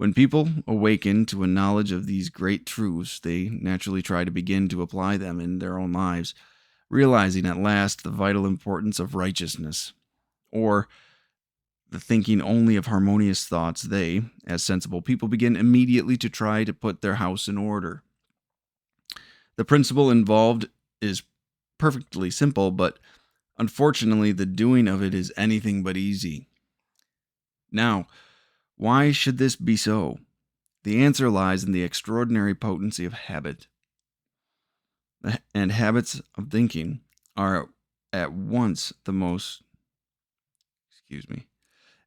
When people awaken to a knowledge of these great truths, they naturally try to begin to apply them in their own lives, realizing at last the vital importance of righteousness, or the thinking only of harmonious thoughts. They, as sensible people, begin immediately to try to put their house in order. The principle involved is perfectly simple, but unfortunately, the doing of it is anything but easy. Now, why should this be so? The answer lies in the extraordinary potency of habit. And habits of thinking are at once the most, excuse me,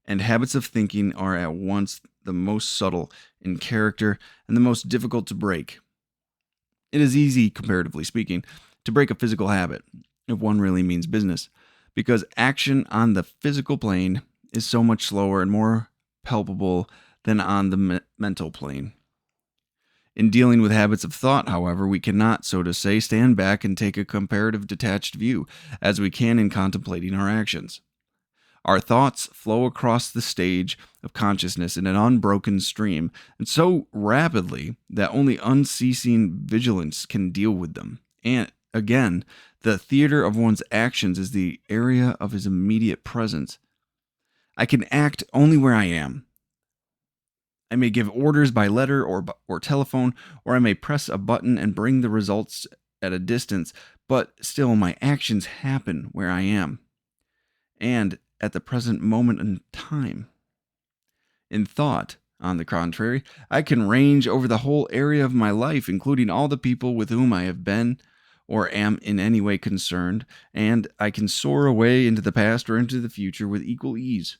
and habits of thinking are at once the most subtle in character and the most difficult to break. It is easy, comparatively speaking, to break a physical habit, if one really means business, because action on the physical plane is so much slower and more palpable than on the mental plane. In dealing with habits of thought, however, we cannot, so to say, stand back and take a comparative detached view, as we can in contemplating our actions. Our thoughts flow across the stage of consciousness in an unbroken stream, and so rapidly that only unceasing vigilance can deal with them. And again, the theater of one's actions is the area of his immediate presence. I can act only where I am. I may give orders by letter or telephone, or I may press a button and bring the results at a distance, but still my actions happen where I am, and at the present moment in time. In thought, on the contrary, I can range over the whole area of my life, including all the people with whom I have been or am in any way concerned, and I can soar away into the past or into the future with equal ease.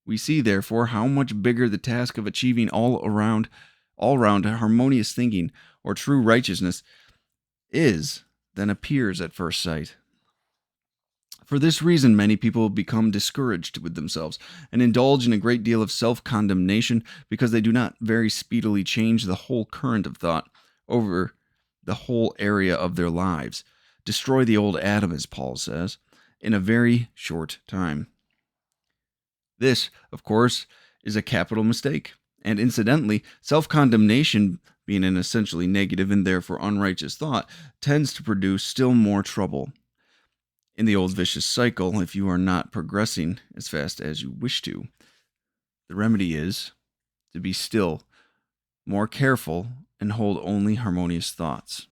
We see, therefore, how much bigger the task of achieving all-round harmonious thinking or true righteousness is than appears at first sight. For this reason, many people become discouraged with themselves and indulge in a great deal of self-condemnation because they do not very speedily change the whole current of thought over the whole area of their lives, destroy the old Adam, as Paul says, in a very short time. This, of course, is a capital mistake, and incidentally, self-condemnation, being an essentially negative and therefore unrighteous thought, tends to produce still more trouble. In the old vicious cycle, if you are not progressing as fast as you wish to, the remedy is to be still, more careful, and hold only harmonious thoughts.